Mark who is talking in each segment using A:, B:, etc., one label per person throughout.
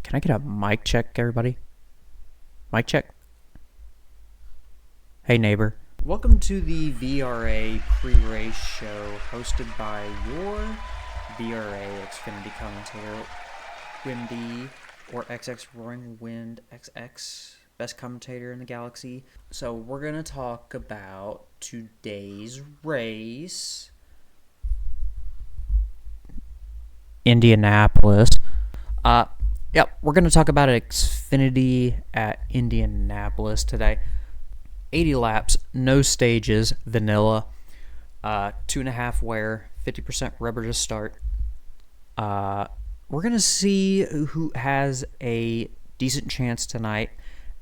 A: Can I get a mic check, everybody? Mic check. Hey, neighbor. Welcome to the VRA pre-race show hosted by your VRA Xfinity commentator, Wimdy, or XX Roaring Wind XX, best commentator in the galaxy. So we're going to talk about today's race. Indianapolis. We're going to talk about Xfinity at Indianapolis today. 80 laps, no stages, vanilla, 2.5 wear, 50% rubber to start. We're going to see who has a decent chance tonight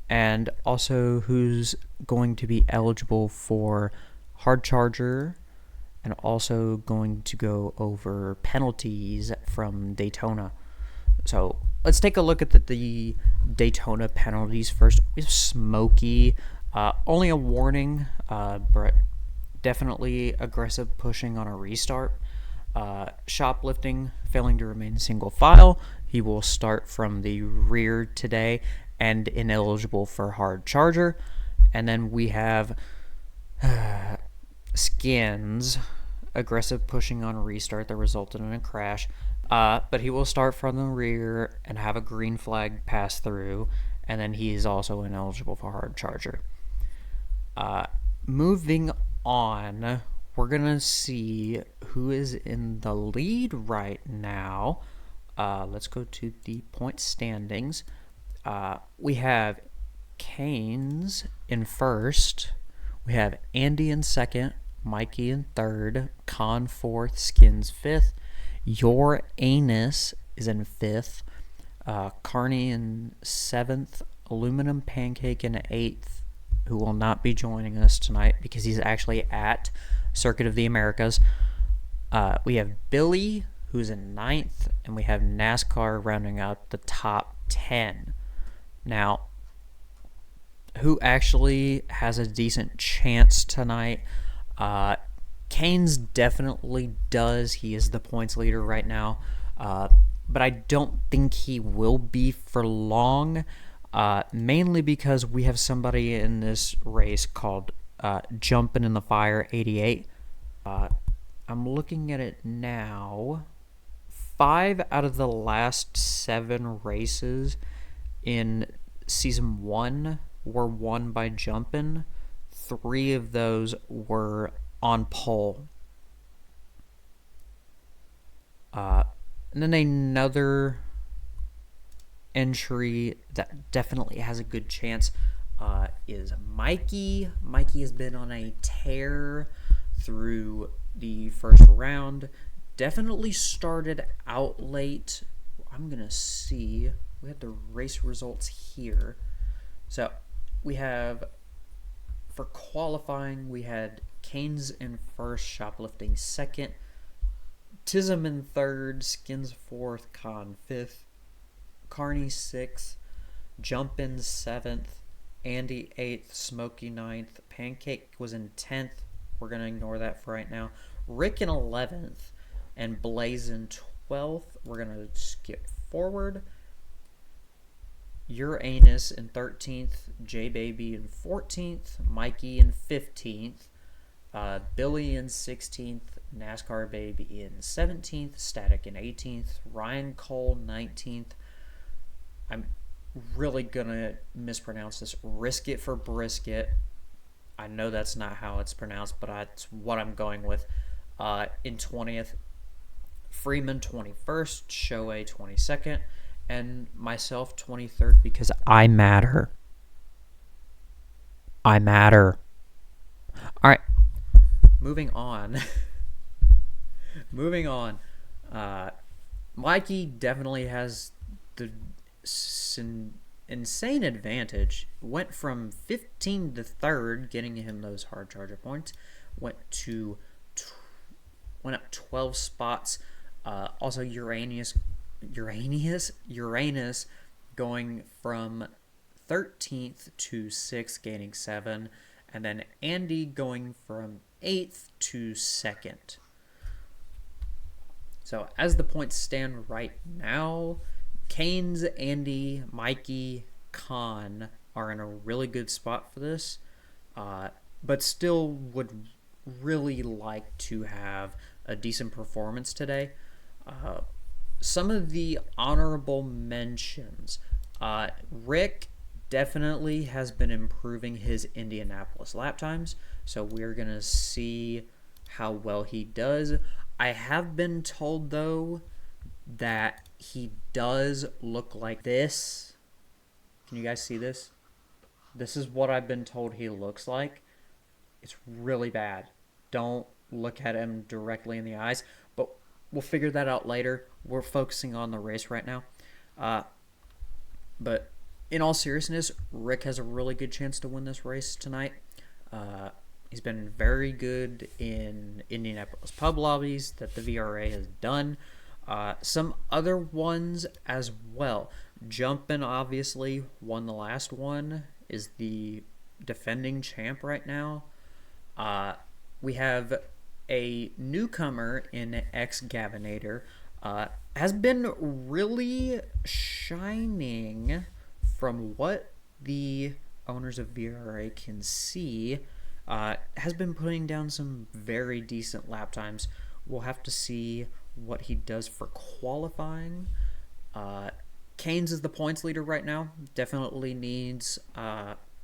A: and also who's going to be eligible for hard charger and also going to go over penalties from Daytona. So let's take a look at the Daytona penalties first. We have Smokey. Only a warning, but definitely aggressive pushing on a restart. Shoplifting, failing to remain single file. He will start from the rear today and ineligible for hard charger. And then we have Skins, aggressive pushing on a restart that resulted in a crash. But he will start from the rear and have a green flag pass through. And then he is also ineligible for hard charger. Moving on, we're going to see who is in the lead right now. Let's go to the point standings. We have Canes in first. We have Andy in second, Mikey in third, Con fourth, Skins fifth. Your Anus is in fifth, Carney in seventh, Aluminum Pancake in eighth, who will not be joining us tonight because he's actually at Circuit of the Americas. We have Billy, who's in ninth, and we have NASCAR rounding out the top 10. Now, who actually has a decent chance tonight? Canes definitely does. He is the points leader right now, but I don't think he will be for long. Mainly because we have somebody in this race called Jumpin' in the Fire 88. I'm looking at it now. 5 out of the last 7 races in Season 1 were won by Jumpin'. 3 of those were on pole. And then another entry that definitely has a good chance is Mikey. Mikey has been on a tear through the first round. Definitely started out late. I'm going to see. We have the race results here. So we have, for qualifying, we had Canes in first, Shoplifting second, Tism in third, Skins fourth, Con fifth, Carney 6th, Jumpin' 7th, Andy 8th, Smokey 9th, Pancake was in 10th. We're going to ignore that for right now. Rick in 11th, and Blaze in 12th. We're going to skip forward. Uranus in 13th, J-Baby in 14th, Mikey in 15th, Billy in 16th, NASCAR Baby in 17th, Static in 18th, Ryan Cole 19th, I'm really going to mispronounce this. Risk It for Brisket. I know that's not how it's pronounced, but that's what I'm going with. In 20th, Freeman 21st, Shohei 22nd, and myself 23rd because I matter. I matter. All right. Moving on. Mikey definitely has the insane advantage. Went from 15 to 3rd, getting him those hard charger points. Went up 12 spots. Also Uranus going from 13th to 6th, gaining 7, and then Andy going from 8th to 2nd. So as the points stand right now, Canes, Andy, Mikey, Khan are in a really good spot for this, but still would really like to have a decent performance today. Some of the honorable mentions. Rick definitely has been improving his Indianapolis lap times, so we're going to see how well he does. I have been told, though, that he does look like this. Can you guys see this? This is what I've been told he looks like. It's really bad. Don't look at him directly in the eyes, but we'll figure that out later. We're focusing on the race right now. But in all seriousness, Rick has a really good chance to win this race tonight. He's been very good in Indianapolis pub lobbies that the VRA has done. Some other ones as well. Jumpin' obviously won the last one, is the defending champ right now. We have a newcomer in X-Gavinator, has been really shining from what the owners of VRA can see. Has been putting down some very decent lap times. We'll have to see what he does for qualifying. Canes is the points leader right now. Definitely needs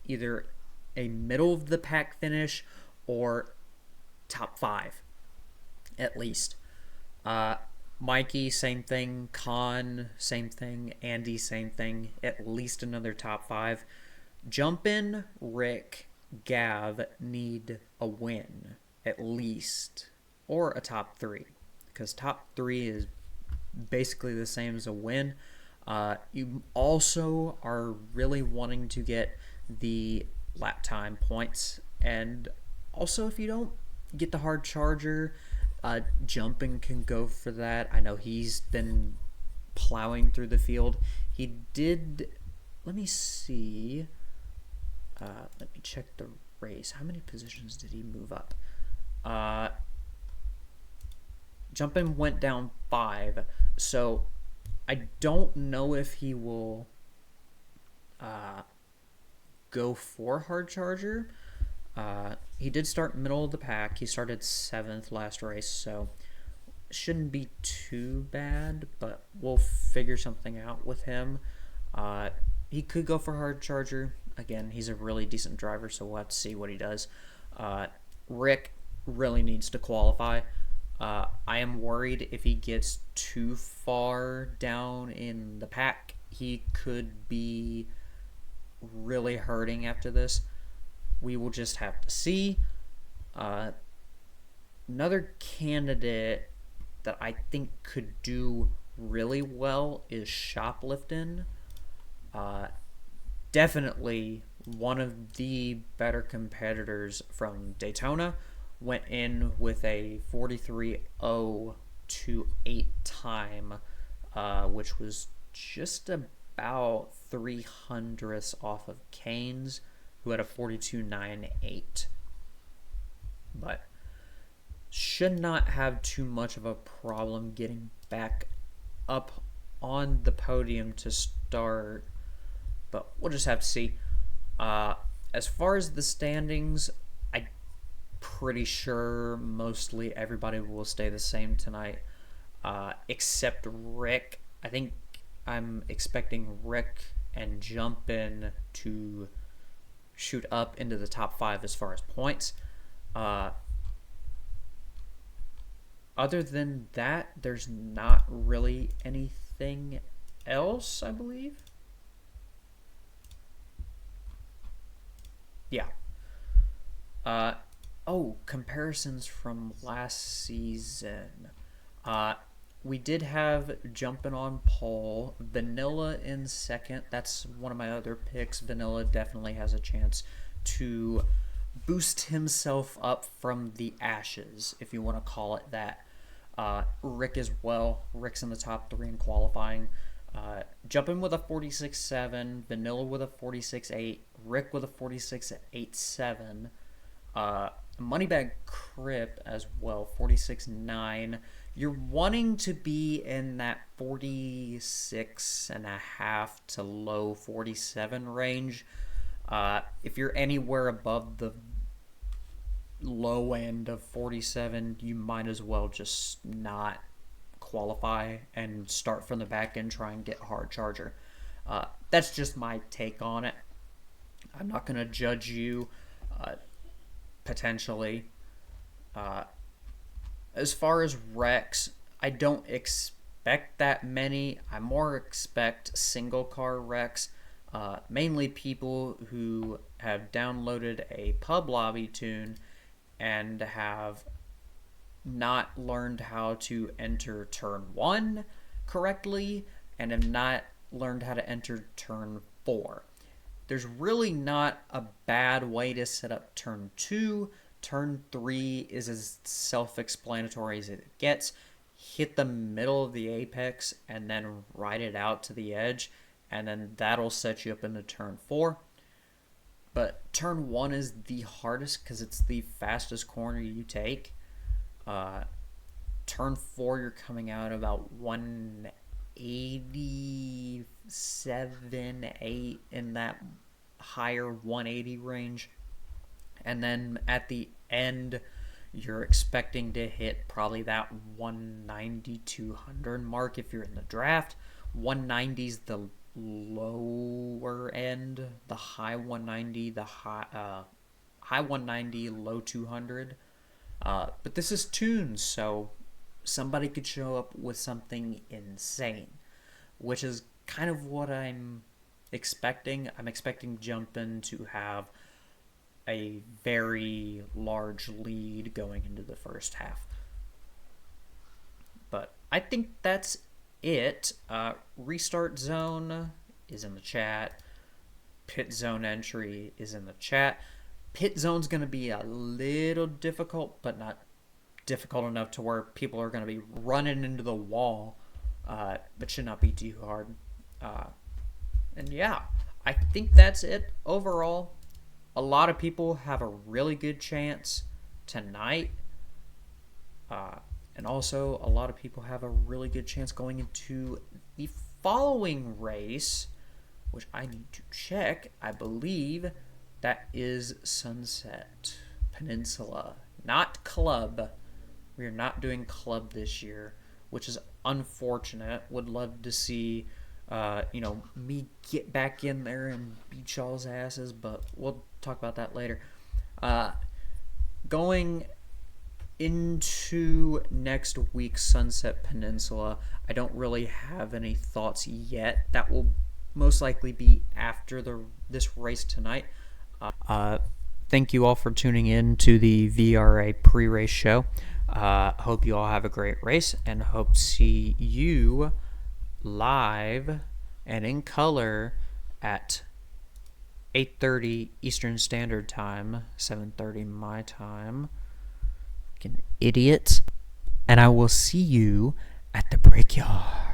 A: either a middle of the pack finish or top 5 at least. Mikey, same thing. Khan, same thing. Andy, same thing. At least another top 5. Jumpin', Rick, Gav need a win at least, or a top 3, because top 3 is basically the same as a win. You also are really wanting to get the lap time points, and also if you don't get the hard charger, Jumping can go for that. I know he's been plowing through the field. He did, let me see, let me check the race. How many positions did he move up? Jumping went down 5, so I don't know if he will go for hard charger. He did start middle of the pack. He started 7th last race, so shouldn't be too bad, but we'll figure something out with him. He could go for hard charger. Again, he's a really decent driver, so we'll have to see what he does. Rick really needs to qualify. I am worried if he gets too far down in the pack, he could be really hurting after this. We will just have to see. Another candidate that I think could do really well is Shoplifting. Definitely one of the better competitors from Daytona. Went in with a 43.028 time, which was just about 300ths off of Canes, who had a 42.98. But should not have too much of a problem getting back up on the podium to start, but we'll just have to see. As far as the standings, I'm pretty sure mostly everybody will stay the same tonight, except Rick. I think I'm expecting Rick and Jumpin' to shoot up into the top 5 as far as points. Other than that, there's not really anything else, I believe. Yeah. Comparisons from last season. We did have Jumping on pole, Vanilla in 2nd. That's one of my other picks. Vanilla definitely has a chance to boost himself up from the ashes, if you want to call it that. Rick as well. Rick's in the top 3 in qualifying. Jumping with a 46.7, Vanilla with a 46.8, Rick with a 46.87. Moneybag Crip as well, 46.9. you're wanting to be in that 46.5 to low 47 range. If you're anywhere above the low end of 47, you might as well just not qualify and start from the back end, try and get hard charger. That's just my take on it. I'm not going to judge you, potentially. As far as wrecks, I don't expect that many. I more expect single car wrecks, mainly people who have downloaded a pub lobby tune and have not learned how to enter turn 1 correctly and have not learned how to enter turn 4. There's really not a bad way to set up turn 2. Turn 3 is as self-explanatory as it gets. Hit the middle of the apex and then ride it out to the edge, and then that'll set you up into turn 4. But turn 1 is the hardest because it's the fastest corner you take. Turn 4, you're coming out about 187, 8 in that higher 180 range. And then at the end, you're expecting to hit probably that 190, 200 mark if you're in the draft. 190 is the lower end, the high 190, the high 190, low 200. But this is tunes, so somebody could show up with something insane, which is kind of what I'm expecting. I'm expecting Jumpin' to have a very large lead going into the first half. But I think that's it. Restart zone is in the chat. Pit zone entry is in the chat. Pit zone's going to be a little difficult, but not difficult enough to where people are going to be running into the wall, but should not be too hard. And yeah, I think that's it overall. A lot of people have a really good chance tonight. And also, a lot of people have a really good chance going into the following race, which I need to check. I believe that is Sunset Peninsula, not Club. We are not doing Club this year, which is unfortunate. Would love to see, me get back in there and beat y'all's asses, but we'll talk about that later. Going into next week's Sunset Peninsula, I don't really have any thoughts yet. That will most likely be after this race tonight. Thank you all for tuning in to the VRA pre-race show. Hope you all have a great race, and hope to see you live and in color at 8:30 Eastern Standard Time, 7:30 my time. Fucking idiots. And I will see you at the Brickyard.